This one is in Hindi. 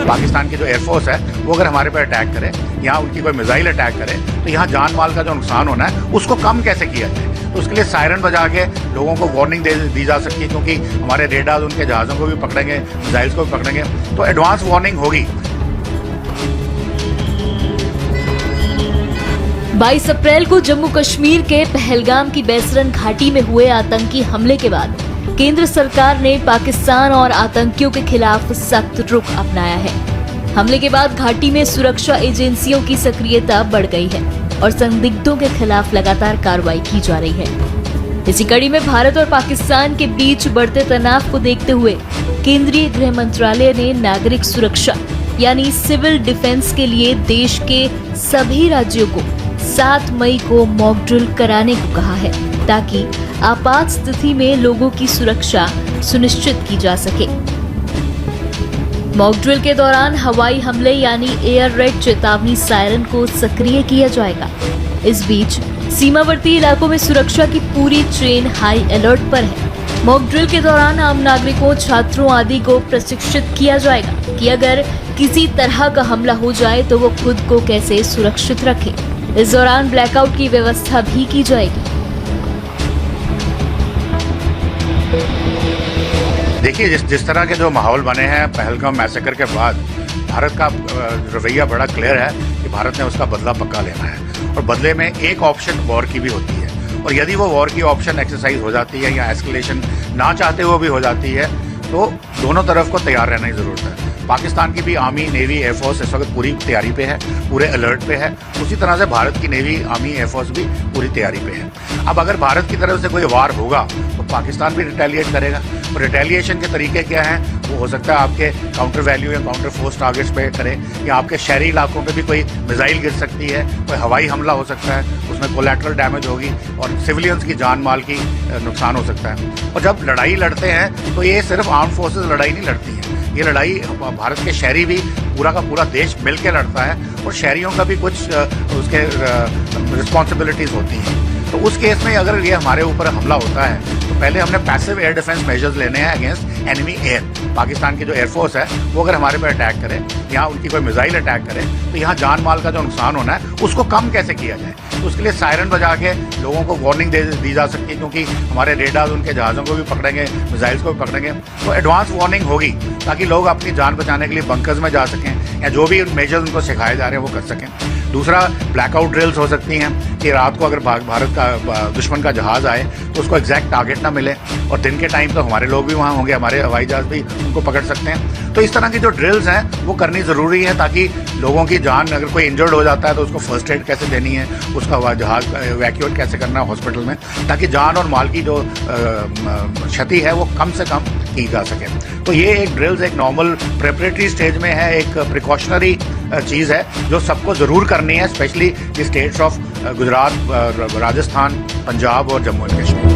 पाकिस्तान की जो एयरफोर्स है वो अगर हमारे पर अटैक करे, यहाँ उनकी कोई मिसाइल अटैक करे, तो यहाँ जान माल का जो नुकसान होना है उसको कम कैसे किया जाए। तो उसके लिए सायरन बजा के लोगों को वार्निंग दी जा सकती है, क्योंकि हमारे रेडार उनके जहाज़ों को भी पकड़ेंगे, मिसाइल्स को भी पकड़ेंगे, तो एडवांस वार्निंग होगी। 22 अप्रैल को जम्मू कश्मीर के पहलगाम की बैसरन घाटी में हुए आतंकी हमले के बाद केंद्र सरकार ने पाकिस्तान और आतंकियों के खिलाफ सख्त रुख अपनाया है। हमले के बाद घाटी में सुरक्षा एजेंसियों की सक्रियता बढ़ गई है और संदिग्धों के खिलाफ लगातार कार्रवाई की जा रही है। इसी कड़ी में भारत और पाकिस्तान के बीच बढ़ते तनाव को देखते हुए केंद्रीय गृह मंत्रालय ने नागरिक सुरक्षा यानी सिविल डिफेंस के लिए देश के सभी राज्यों को 7 मई को मॉक ड्रिल कराने को कहा है, ताकि आपात स्थिति में लोगों की सुरक्षा सुनिश्चित की जा सके। मॉक ड्रिल के दौरान हवाई हमले यानी एयर रेड चेतावनी सायरन को सक्रिय किया जाएगा। इस बीच सीमावर्ती इलाकों में सुरक्षा की पूरी चेन हाई अलर्ट पर है। मॉक ड्रिल के दौरान आम नागरिकों, छात्रों आदि को प्रशिक्षित किया जाएगा कि अगर किसी तरह का हमला हो जाए तो वो खुद को कैसे सुरक्षित रखे। इस दौरान ब्लैकआउट की व्यवस्था भी की जाएगी। देखिए, जिस तरह के जो माहौल बने हैं पहलगाम मैसेकर के बाद, भारत का रवैया बड़ा क्लियर है कि भारत ने उसका बदला पक्का लेना है, और बदले में एक ऑप्शन वॉर की भी होती है, और यदि वो वॉर की ऑप्शन एक्सरसाइज हो जाती है या एस्केलेशन ना चाहते हुए भी हो जाती है, तो दोनों तरफ को तैयार रहने की ज़रूरत है। पाकिस्तान की भी आर्मी, नेवी, एयरफोर्स इस वक्त पूरी तैयारी पे है, पूरे अलर्ट पे है। उसी तरह से भारत की नेवी, आर्मी, एयरफोर्स भी पूरी तैयारी पे है। अब अगर भारत की तरफ से कोई वार होगा तो पाकिस्तान भी रिटेलिएट करेगा, और रिटेलिएशन के तरीके क्या हैं, वो हो सकता है आपके काउंटर वैल्यू या काउंटर फोर्स टारगेट्स पे करे, या आपके शहरी इलाकों पे भी कोई मिसाइल गिर सकती है, कोई हवाई हमला हो सकता है, उसमें कोलैटरल डैमेज होगी और सिविलियंस की जान माल की नुकसान हो सकता है। और जब लड़ाई लड़ते हैं तो ये सिर्फ आर्म फोर्सेज लड़ाई नहीं लड़ती है, ये लड़ाई भारत के शहरी भी, पूरा का पूरा देश मिलकर लड़ता है, और शहरियों का भी कुछ उसके रिस्पॉन्सिबिलिटीज होती हैं। तो उस केस में अगर ये हमारे ऊपर हमला होता है तो पहले हमने पैसिव एयर डिफेंस मेजर्स लेने हैं अगेंस्ट एनिमी एयर। पाकिस्तान की जो एयरफोर्स है वो अगर हमारे पर अटैक करे, यहाँ उनकी कोई मिसाइल अटैक करे, तो यहाँ जान माल का जो नुकसान होना है उसको कम कैसे किया जाए। तो उसके लिए सायरन बजा के लोगों को वार्निंग दी जा सकती है, क्योंकि हमारे रेडार उनके जहाज़ों को भी पकड़ेंगे, मिसाइल्स को भी पकड़ेंगे, तो एडवांस वार्निंग होगी ताकि लोग अपनी जान बचाने के लिए बंकर्स में जा सकें, या जो भी मेजर्स उनको सिखाए जा रहे हैं वो कर सकें। दूसरा, ब्लैकआउट ड्रिल्स हो सकती हैं कि रात को अगर भारत का दुश्मन का जहाज़ आए तो उसको एग्जैक्ट टारगेट ना मिले, और दिन के टाइम तो हमारे लोग भी वहाँ होंगे, हमारे हवाई जहाज़ भी उनको पकड़ सकते हैं। तो इस तरह की जो ड्रिल्स हैं वो करनी ज़रूरी है, ताकि लोगों की जान, अगर कोई इंजर्ड हो जाता है तो उसको फर्स्ट एड कैसे देनी है, उसका जहाज़ इवैक्यूएट कैसे करना है हॉस्पिटल में, ताकि जान और माल की जो क्षति है वो कम से कम की जा सके। तो ये एक ड्रिल्स एक नॉर्मल प्रिपरेटरी स्टेज में है, एक प्रिकॉशनरी चीज़ है जो सबको ज़रूर करनी है, specially the states of Gujarat, Rajasthan, Punjab और जम्मू एंड कश्मीर।